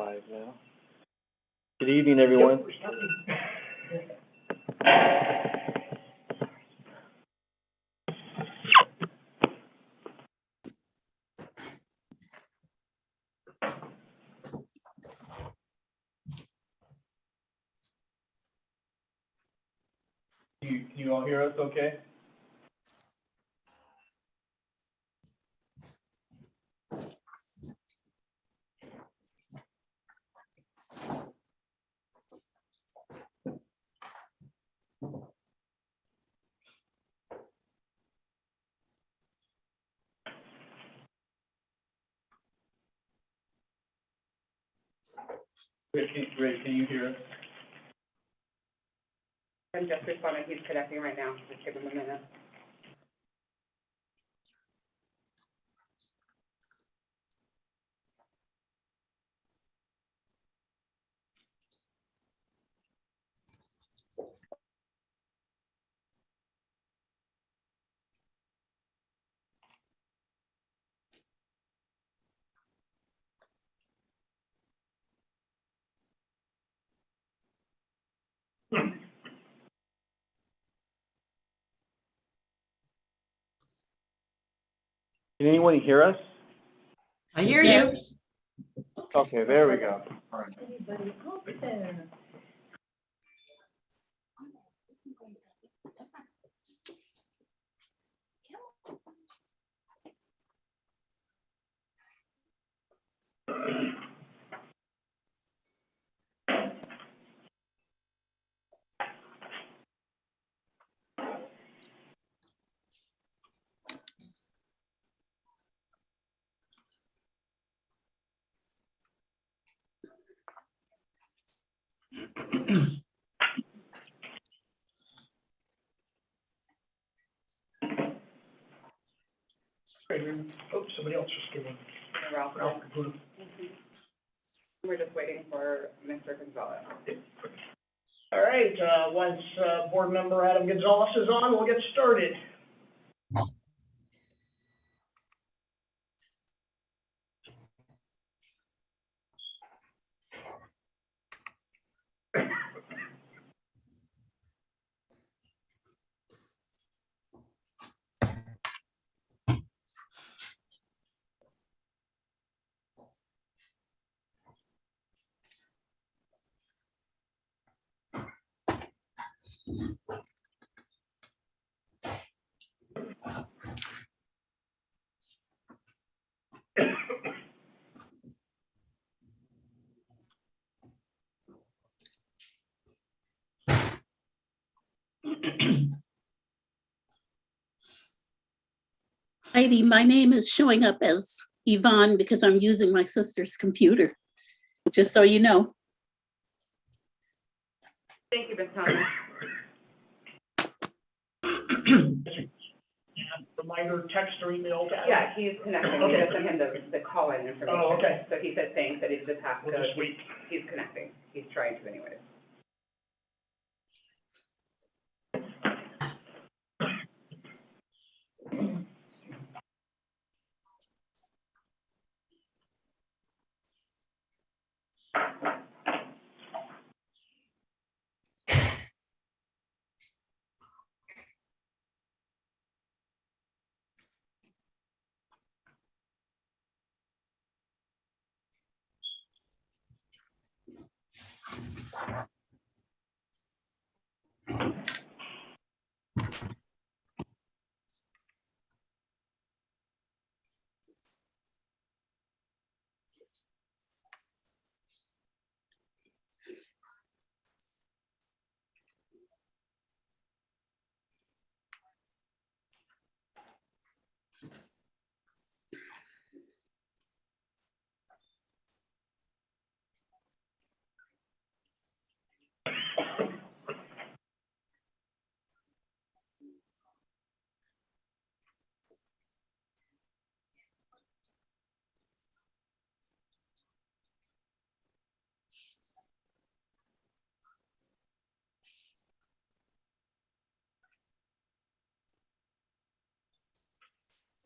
live now. Good evening, everyone. Can you all hear us okay? Ray, can you hear us? I'm just responding. He's connecting right now. Just give him a minute. Can anyone hear us? I hear you. Okay, there we go. All right. Anybody out there? Oh, somebody else just gave one. Ralph. We're just waiting for Mr. Gonzalez. All right, once, board member Adam Gonzalez is on, we'll get started. Heidi, my name is showing up as Yvonne because I'm using my sister's computer, just so you know. Thank you, Ms. Thomas. Reminder, text or email to Adam? Yeah, he's connecting. Okay. We just sent him the call-in information. Oh, okay. So he said thanks, that he just has We'll to, just wait. he's connecting. He's trying to anyways.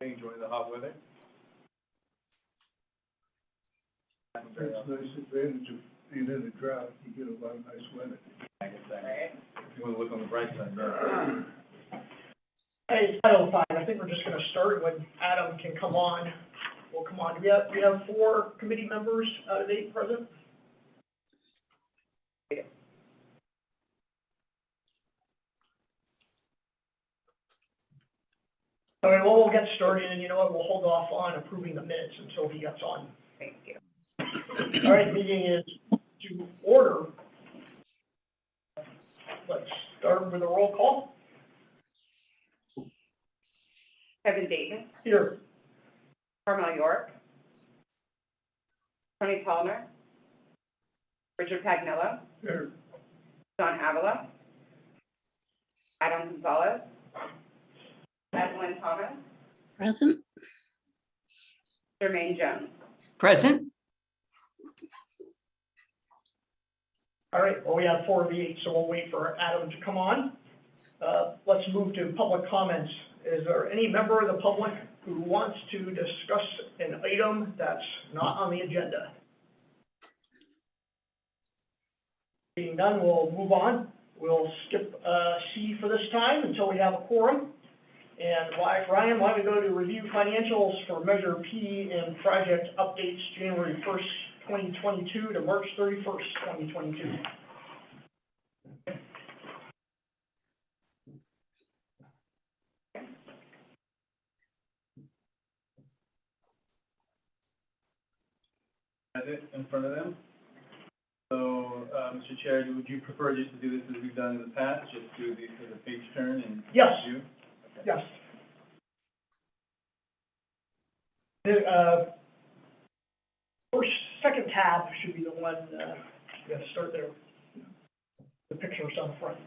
Enjoy the hot weather. happen very It's a often. nice advantage of being in a drought, you get a lot of nice weather. I guess that, Right? if you wanna look on the bright side, yeah. Hey, it's 9:05, I think we're just gonna start when Adam can come on. We'll come on. We have 4 committee members out of 8 present. All right, well, we'll get started, and you know what, we'll hold off on approving the minutes until he gets on. Thank you. All right, meeting is to order. Let's start with a roll call. Kevin Dayton, Here. Carmel York, Tony Palmer, Richard Pagnello, There, John Avila, Adam Gonzalez, Evelyn Thomas, Present? Jermaine Jones. Present? All right, well, we have 4 of the 8, so we'll wait for Adam to come on. Let's move to public comments. Is there any member of the public who wants to discuss an item that's not on the agenda? Being done, we'll move on. We'll skip C for this time until we have a quorum. And Ryan, why don't we go to review financials for Measure P and project updates January 1st, 2022 to March 31st, 2022. Have it in front of them. So, Mr. Chair, would you prefer just to do this as we've done in the past, just do these as a page turn and? Yes. review? Yes. Second tab should be the one, you gotta start there. The picture's on the front.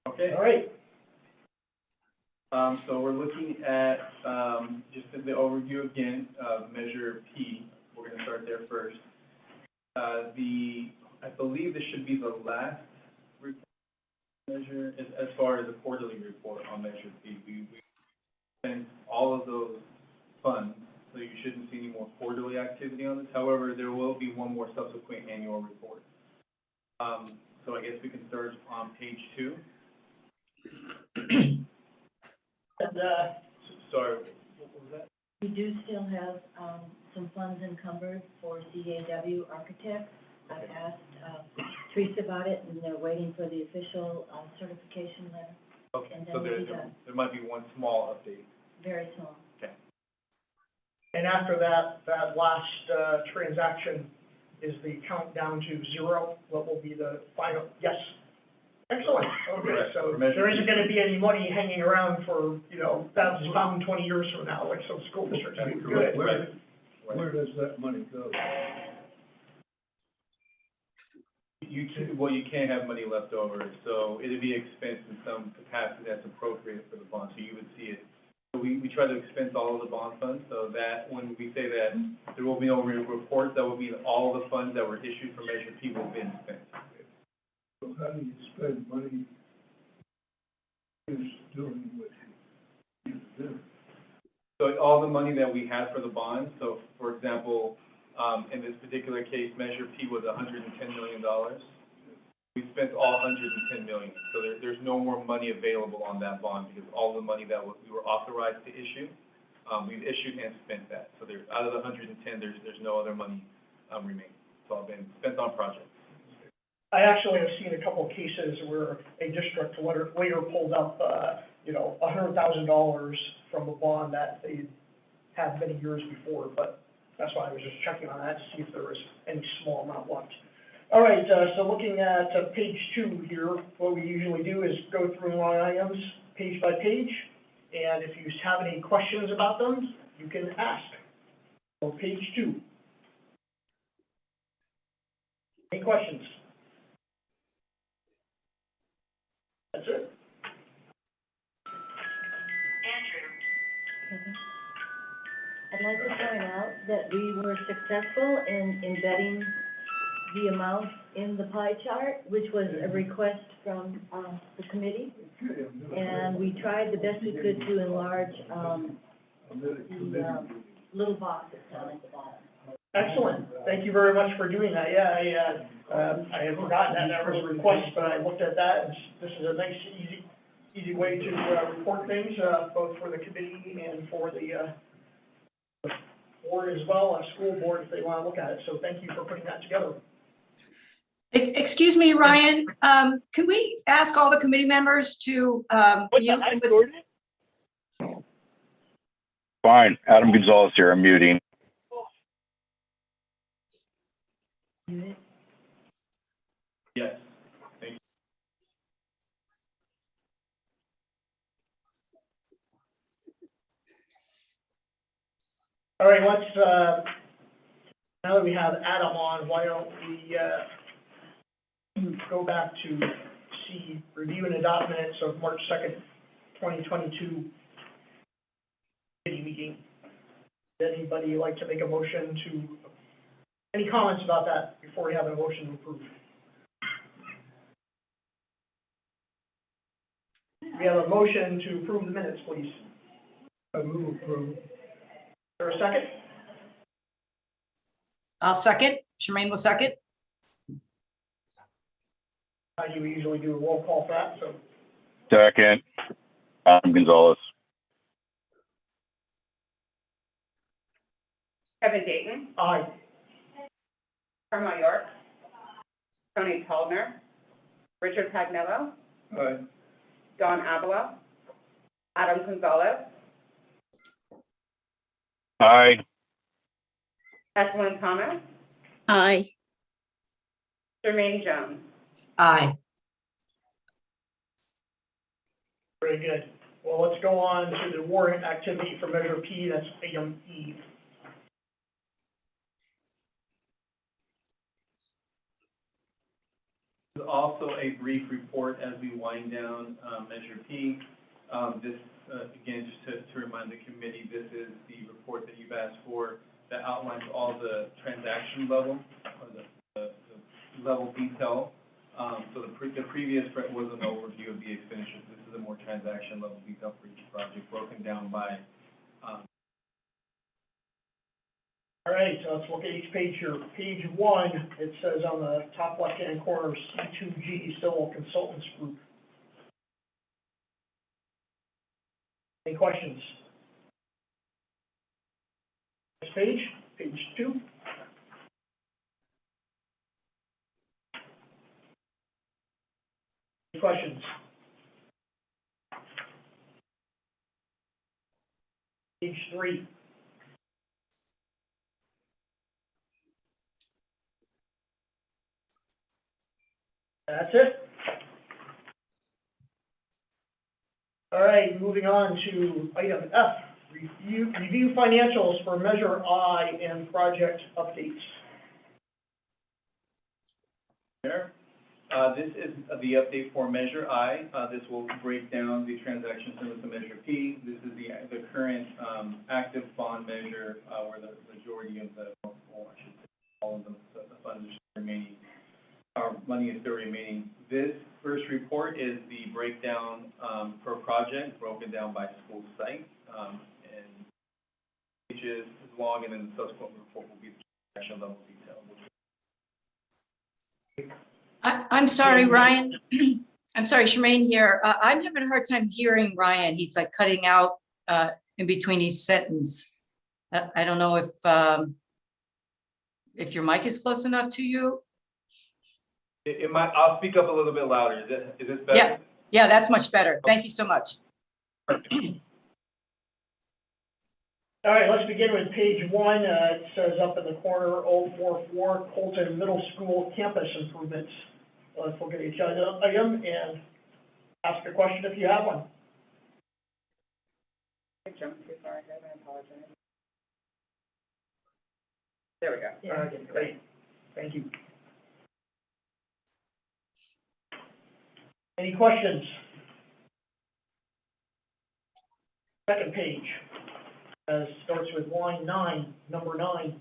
Okay. All right. So we're looking at, just the overview again, of Measure P. We're gonna start there first. I believe this should be the last report measure, as far as the quarterly report on Measure P. We spent all of those funds, so you shouldn't see any more quarterly activity on this. However, there will be one more subsequent annual report. So I guess we can start on page 2. And, Sorry, what was that? We do still have, some funds encumbered for CAW Architects. I've asked, Teresa about it, and they're waiting for the official, certification letter, Okay, And so then we'll be done. there might be one small update. very small. and after that last, transaction is the countdown to 0. What will be the final? Yes. Excellent. Okay, Correct. so For Measure there isn't P. gonna be any money hanging around for, thousands, 20 years from now, like some school districts do. Good. where does that money go? You can't have money left over, so it'd be expensed in some capacity that's appropriate for the bond, so you would see it. So we try to expense all of the bond funds, so that when we say that there will be no report, that will be all the funds that were issued for Measure P will be spent. So how do you spend money is doing what you do? So all the money that we had for the bond, so for example, in this particular case, Measure P was $110 million. We spent all $110 million, so there's no more money available on that bond because all the money that we were authorized to issue, we've issued and spent that. So there's, out of the 110, there's no other money remaining. It's all been spent on projects. I actually have seen a couple of cases where a district later pulled up, $100,000 from a bond that they had many years before, but that's why I was just checking on that to see if there was any small amount left. All right, so looking at page 2 here, what we usually do is go through line items page by page, and if you have any questions about them, you can ask. So page 2. Any questions? That's it. I'd like to point out that we were successful in embedding the amounts in the pie chart, which was a request from, the committee. And we tried the best we could to enlarge, the, little boxes down at the bottom. Excellent. Thank you very much for doing that. Yeah, I had forgotten that was a request, but I looked at that, and this is a nice, easy way to, report things, both for the committee and for the board as well, school board, if they want to look at it. So thank you for putting that together. Excuse me, Ryan, can we ask all the committee members to, mute with- Fine. Adam Gonzalez here. I'm muting. Yes, thank you. All right, let's, now that we have Adam on, why don't we, go back to C, review and adopt minutes of March 2nd, 2022 committee meeting. Would anybody like to make a motion to, any comments about that before we have a motion to approve? We have a motion to approve the minutes, please. I move approve. Is there a second? I'll second. Charmaine will second. You usually do a roll call for that, so. Second. Adam Gonzalez. Kevin Dayton, Aye. Carmel York, Tony Taldner, Richard Pagnello, Aye. Don Avila, Adam Gonzalez, Aye. Ethelyn Thomas, Aye. Jermaine Jones. Aye. Very good. Well, let's go on to the warrant activity for Measure P, that's item E. Also a brief report as we wind down Measure P. This, again, just to remind the committee, this is the report that you've asked for that outlines all the transaction level, or the level detail. So the previous was an overview of the expenditures. This is a more transaction level detail for each project, broken down by. All right, so let's look at each page here. Page 1, it says on the top left-hand corner, C2G, Civil Consultants Group. Any questions? Next page, page 2. Any questions? Page 3. That's it. All right, moving on to item F, review financials for Measure I and project updates. There. This is the update for Measure I. This will break down the transactions similar to Measure P. This is the current active bond measure where the majority of the, or I should say, all of the funds are still remaining. Our money is still remaining. This first report is the breakdown per project, broken down by school site, and pages is long, and then the subsequent report will be the transaction level detail. I'm sorry, Ryan. I'm sorry, Charmaine here. I'm having a hard time hearing Ryan. He's like cutting out in between each sentence. I don't know if your mic is close enough to you. It might. I'll speak up a little bit louder. Is this better? Yeah, that's much better. Thank you so much. All right, let's begin with page 1. It says up in the corner, 044 Colton Middle School campus improvements. Let's look at each item and ask a question if you have one. I jumped too far ahead, I apologize. There we go. All right, great. Thank you. Any questions? Second page. Starts with line 9, number 9.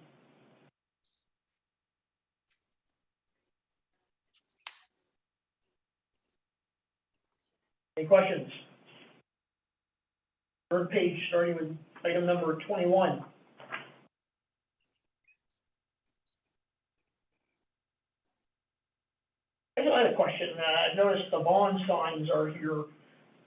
Any questions? Third page, starting with item number 21. I had a question. I noticed the bond signs are here.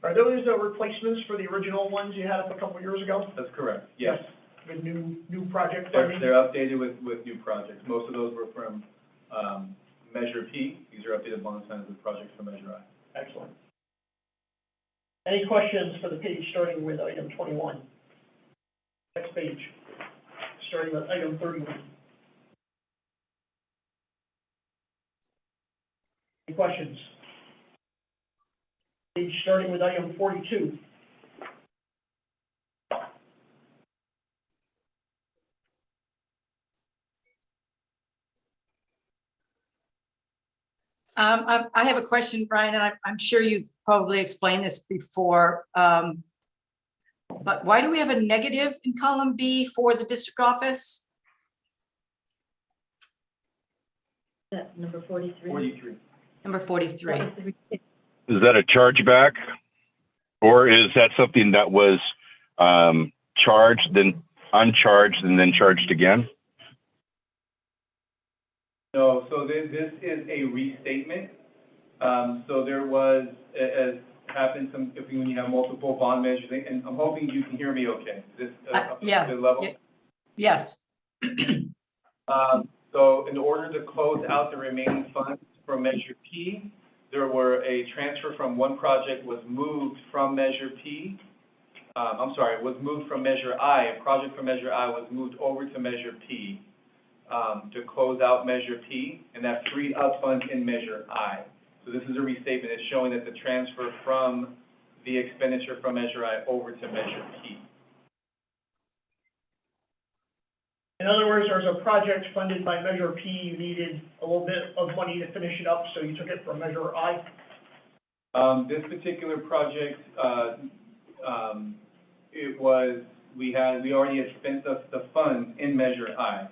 Are those replacements for the original ones you had up a couple years ago? That's correct, yes. The new project They're funding? updated with new projects. Most of those were from, Measure P. These are updated bond signs with projects from Measure I. Excellent. Any questions for the page starting with item 21? Next page, starting with item 31. Any questions? Page starting with item 42. I have a question, Brian, and I'm sure you've probably explained this before. But why do we have a negative in column B for the district office? That number 43. 43. Number 43. That was the Is that a chargeback? Or is that something that was charged, then uncharged, and then charged again? No, so this is a restatement. So there was, as happens when you have multiple bond measures, and I'm hoping you can hear me okay. Yeah, the level. yeah. Yes. So in order to close out the remaining funds from Measure P, there were a transfer from one project was moved from Measure P. Was moved from Measure I. A project from Measure I was moved over to Measure P to close out Measure P, and that freed up funds in Measure I. So this is a restatement. It's showing that the transfer from the expenditure from Measure I over to Measure P. In other words, there's a project funded by Measure P, you needed a little bit of money to finish it up, so you took it from Measure I? This particular project, we already had spent the funds in Measure I.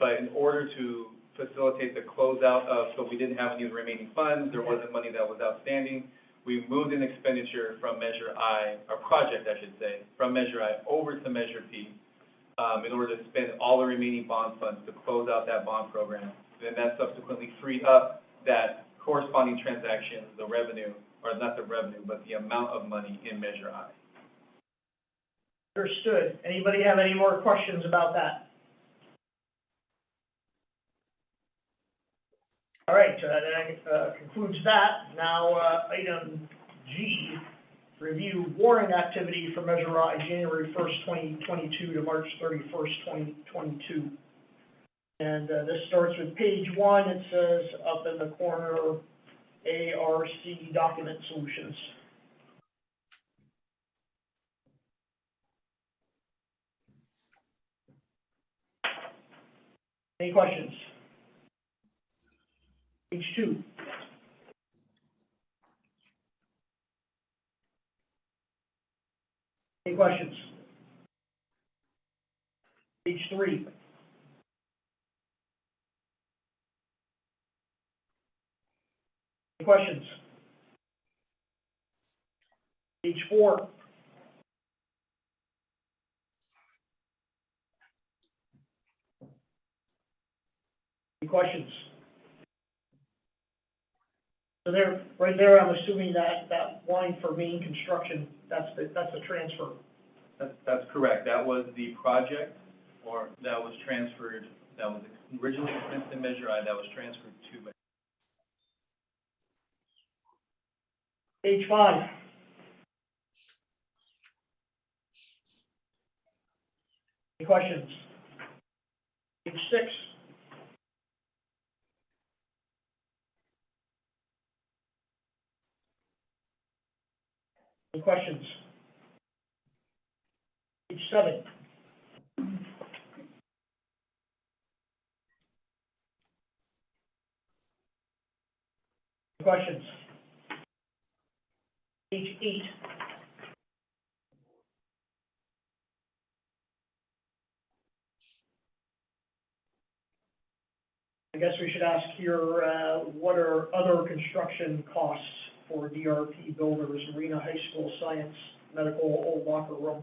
But in order to facilitate the closeout so we didn't have any of the remaining funds, there wasn't money that was outstanding, we moved an expenditure from Measure I, or project, I should say, from Measure I over to Measure P, in order to spend all the remaining bond funds to close out that bond program. Then that subsequently freed up that corresponding transaction, the revenue, or not the revenue, but the amount of money in Measure I. Understood. Anybody have any more questions about that? All right, that concludes that. Now, item G, review warrant activity for Measure I, January 1st, 2022 to March 31st, 2022. And this starts with page 1. It says up in the corner, ARC Document Solutions. Any questions? Page 2. Any questions? Page 3. Any questions? Page 4. Any questions? So there, right there, I'm assuming that line for main construction, that's the transfer. That's correct. That was the project, or that was transferred, that was originally expensed in Measure I, that was transferred to Measure. Page 5. Any questions? Page 6. Any questions? Page 7. Any questions? Page 8. guess we should ask here, what are other construction costs for DRP builders, Marina High School Science, Medical, Old Locker Room?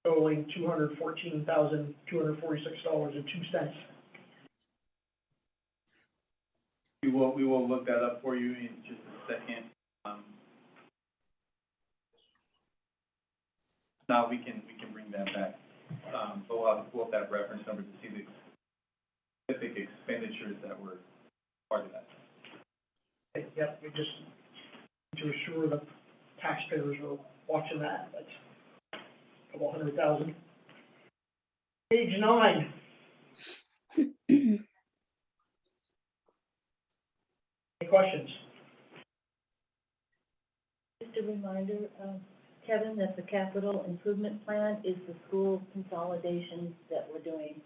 Totaling $214,246.02. We will look that up for you in just a second. Now we can bring that back. But we'll have to pull up that reference number to see the specific expenditures that were part of that. Yep, we just need to assure the taxpayers are watching that. That's a couple $100,000. Page 9. Any questions? Just a reminder, Kevin, that the capital improvement plan is the school consolidations that we're doing.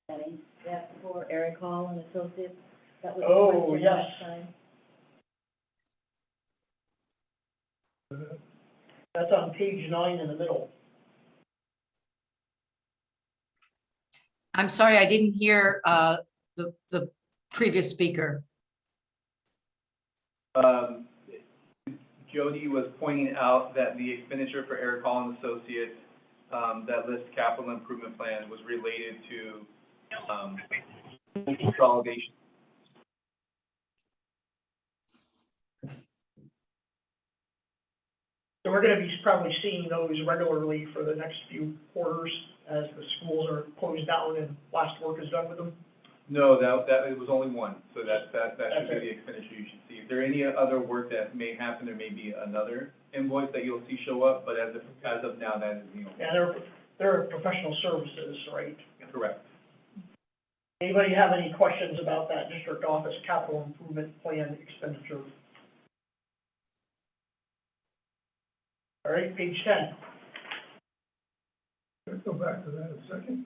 Planning that for Eric Hall and Associates. That was Oh, the question yes. last time. That's on page 9 in the middle. I'm sorry, I didn't hear the previous speaker. Jody was pointing out that the expenditure for Eric Hall and Associates, that list capital improvement plan was related to consolidation. So we're going to be probably seeing those regularly for the next few quarters as the schools are closed down and last work is done with them. No, that it was only one, so that should be the expenditure you should see. If there any other work that may happen, there may be another invoice that you'll see show up, but as of now, that is the only. Yeah, they're professional services, right? Correct. Anybody have any questions about that district office capital improvement plan expenditure? All right, page 10. Can I go back to that a second?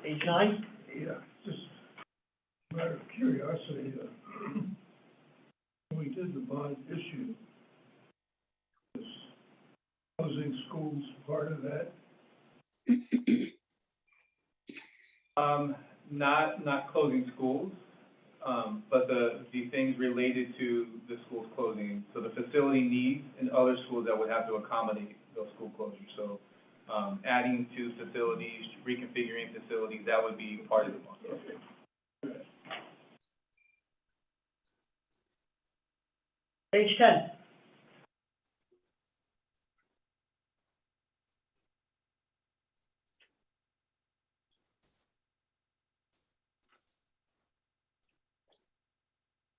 Page 9. Yeah, just a matter of curiosity, when we did the bond issue, was closing schools part of that? Not closing schools, but the things related to the schools closing. So the facility needs in other schools that would have to accommodate those school closures. So adding to facilities, reconfiguring facilities, that would be part of the bond. Page 10.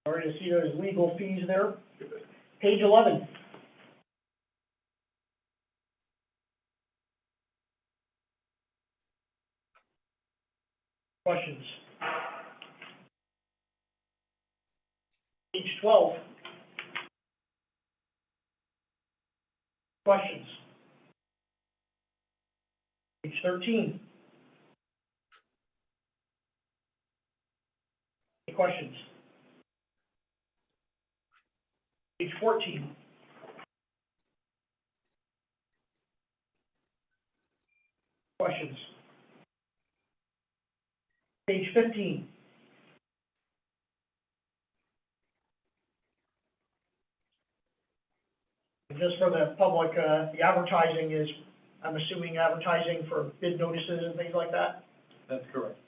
All right, I see those legal fees there. Page 11. Questions? Page 12. Questions? Page 13. Any questions? Page 14. Questions? Page 15. And just for the public, the advertising is, I'm assuming advertising for bid notices and things like that? That's correct.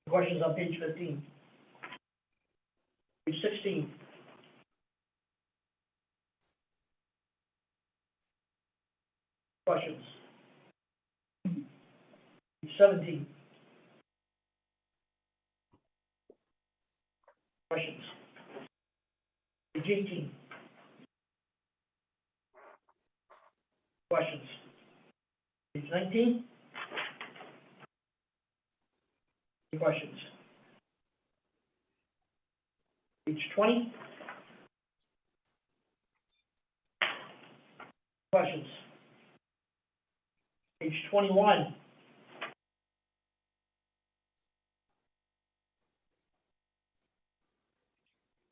Questions on page 15. Page 16. Questions? Page 17. Questions? Page 18. Questions? Page 19. Any questions? Page 20. Questions? Page 21.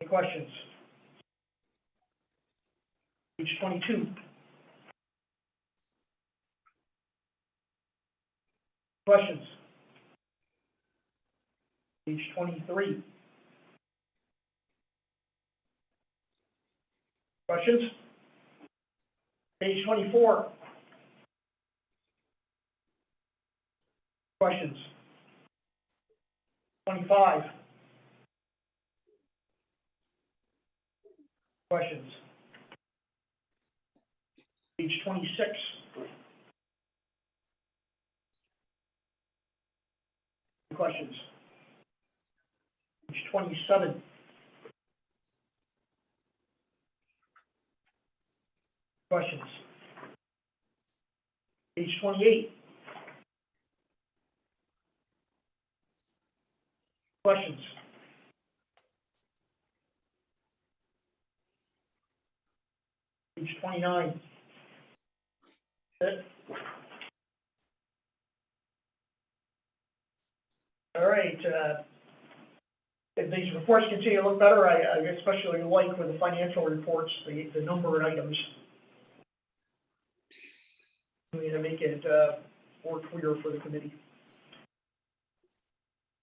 Any questions? Page 22. Questions? Page 23. Questions? Page 24. Questions? 25. Questions? Page 26. Questions? Page 27. Questions? Page 28. Questions? Page 29. That's it. All right, if these reports continue to look better, I especially like with the financial reports, the number of items. We need to make it more clear for the committee.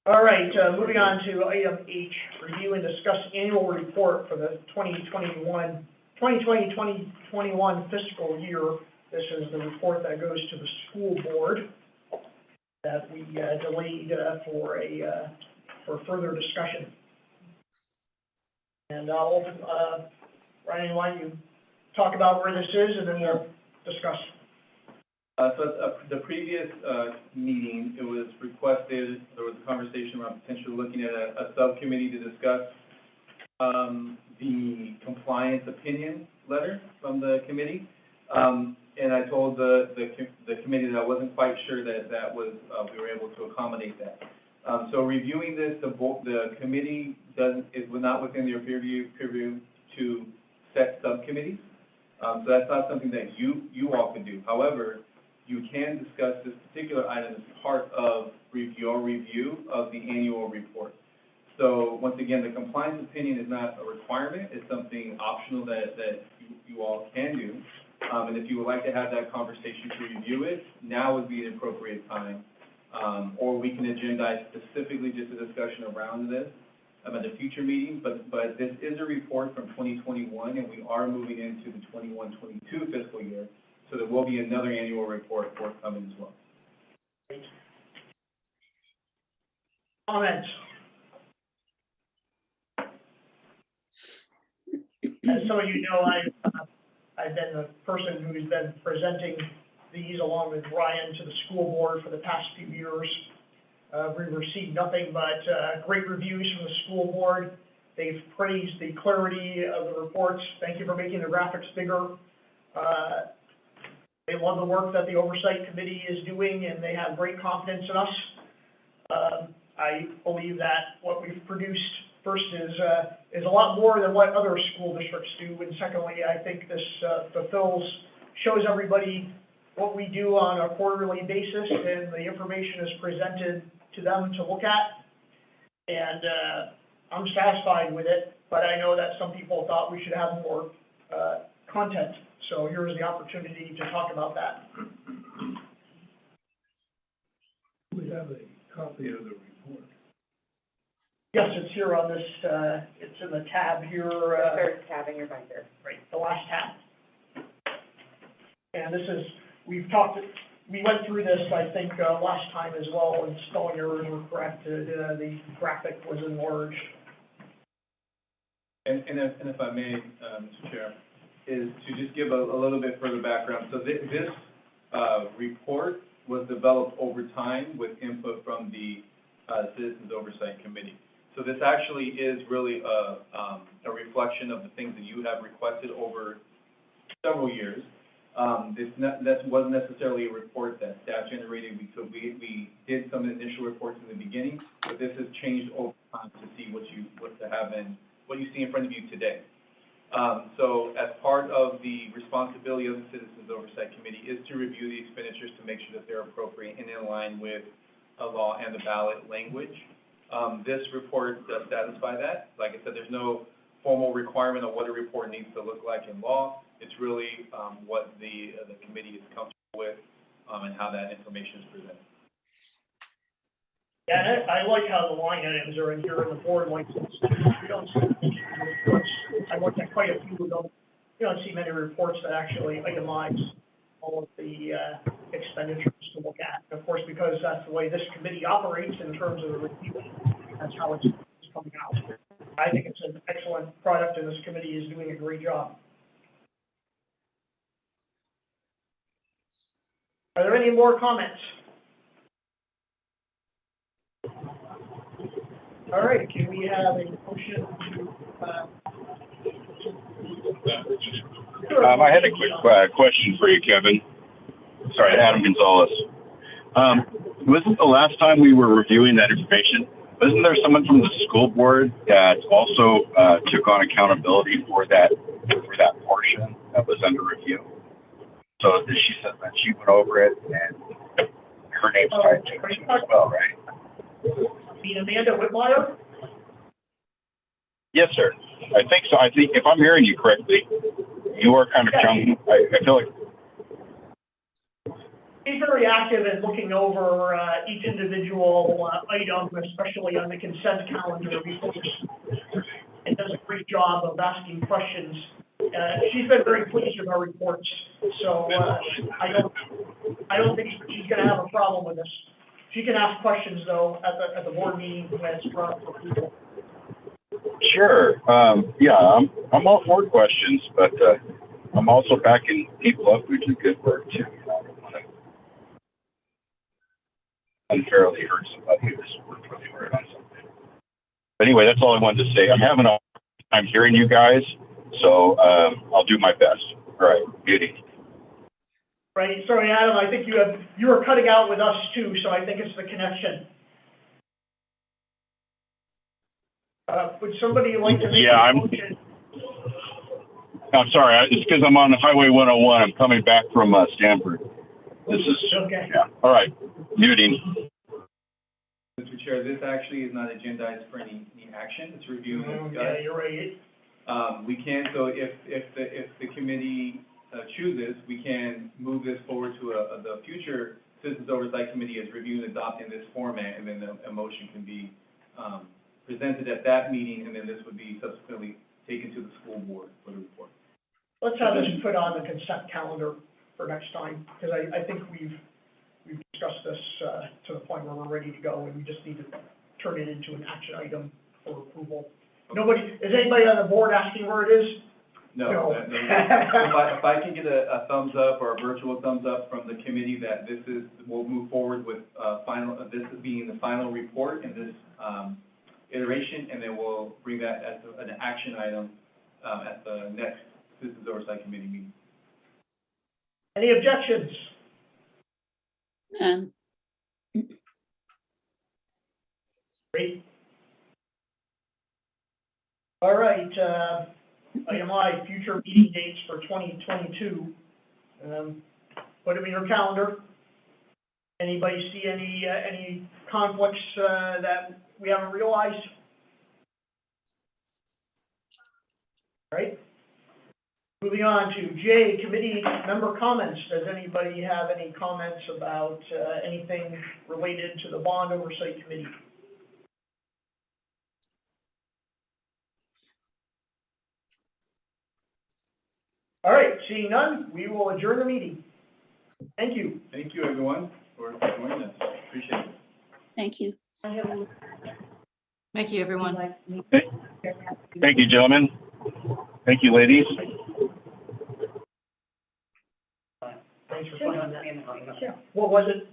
All right, moving on to item H, review and discuss annual report for the 2020-2021 fiscal year. This is the report that goes to the school board that we delayed for further discussion. And I'll, Ryan, why don't you talk about where this is, and then we'll discuss. So at the previous meeting, it was requested, there was a conversation around potentially looking at a subcommittee to discuss the compliance opinion letter from the committee. And I told the committee that I wasn't quite sure that was, we were able to accommodate that. So reviewing this, the committee is not within their purview to set subcommittees. So that's not something that you all can do. However, you can discuss this particular item as part of your review of the annual report. So once again, the compliance opinion is not a requirement. It's something optional that you all can do. And if you would like to have that conversation to review it, now would be an appropriate time. Or we can agendize specifically just a discussion around this at a future meeting. But this is a report from 2021, and we are moving into the 21-22 fiscal year. So there will be another annual report forthcoming as well. Comments? As some of you know, I've been the person who's been presenting these along with Ryan to the school board for the past few years. We received nothing but great reviews from the school board. They've praised the clarity of the reports. Thank you for making the graphics bigger. They love the work that the Oversight Committee is doing, and they have great confidence in us. I believe that what we've produced, first, is a lot more than what other school districts do, and secondly, I think this shows everybody what we do on a quarterly basis, and the information is presented to them to look at. And I'm satisfied with it, but I know that some people thought we should have more content. So here's the opportunity to talk about that. We have a copy of the report. Yes, it's here on this, it's in the tab here. The third tab in your binder. Right, the last tab. And this is, we went through this, I think, last time as well, and spelling errors were corrected, the graphic was enlarged. And if I may, Mr. Chair, is to just give a little bit further background. So this report was developed over time with input from the Citizens Oversight Committee. So this actually is really a reflection of the things that you have requested over several years. That wasn't necessarily a report that staff generated. We did some initial reports in the beginning, but this has changed over time to see what you see in front of you today. So as part of the responsibility of the Citizens Oversight Committee is to review the expenditures to make sure that they're appropriate and in line with the law and the ballot language. This report does satisfy that. Like I said, there's no formal requirement of what a report needs to look like in law. It's really, what the committee is comfortable with, and how that information is presented. Yeah, and I like how the line items are in here in the board license. You don't see many reports. I looked at quite a few of them. You don't see many reports that actually itemize all of the expenditures to look at. And of course, because that's the way this committee operates in terms of the review, that's how it's coming out. I think it's an excellent product, and this committee is doing a great job. Are there any more comments? All right, can we have a motion to, I had a quick question for you, Kevin. Sorry, Adam Gonzalez. Wasn't the last time we were reviewing that information, wasn't there someone from the school board that also took on accountability for that portion that was under review? So she said that she went over it, and her name's tied to it as well, right? Amanda Whitmire? Yes, sir. I think so. I think if I'm hearing you correctly, you are kind of young. I feel like. He's very active in looking over each individual item, especially on the consent calendar, and does a great job of asking questions. She's been very pleased with our reports, so I don't think she's going to have a problem with this. She can ask questions though at the board meeting when it's brought for people. Sure. Yeah, I'm all for questions, but I'm also backing people up who do good work too. I don't want to unfairly hurt somebody who's worked really hard on something. But anyway, that's all I wanted to say. I'm having a hard time hearing you guys, so I'll do my best. All right, beauty. Right. Sorry, Adam. I think you were cutting out with us too, so I think it's the connection. Would somebody like to make a motion? I'm sorry. It's because I'm on Highway 101. I'm coming back from Stanford. This is Okay. Yeah. All right. Muting. Mr. Chair, this actually is not agendized for any action. It's review and discuss. Yeah, you're right. We can, so if the committee chooses, we can move this forward to the future Citizens Oversight Committee is reviewing and adopting this format, and then a motion can be presented at that meeting, and then this would be subsequently taken to the school board for the report. Let's have this put on the consent calendar for next time, because I think we've discussed this to the point where we're ready to go, and we just need to turn it into an action item for approval. Okay. Is anybody on the board asking where it is? No. If I can get a thumbs up or a virtual thumbs up from the committee that we'll move forward with this being the final report in this iteration, and then we'll bring that as an action item at the next Citizens Oversight Committee meeting. Any objections? None. Great. All right, item I, future meeting dates for 2022. Put them in your calendar. Anybody see any conflicts that we haven't realized? All right. Moving on to J, committee member comments. Does anybody have any comments about anything related to the Bond Oversight Committee? All right, seeing none, we will adjourn the meeting. Thank you. Thank you, everyone, for joining us. Appreciate it. Thank you. Thank you, everyone. Thank you, gentlemen. Thank you, ladies. Thanks for finding that. What was it?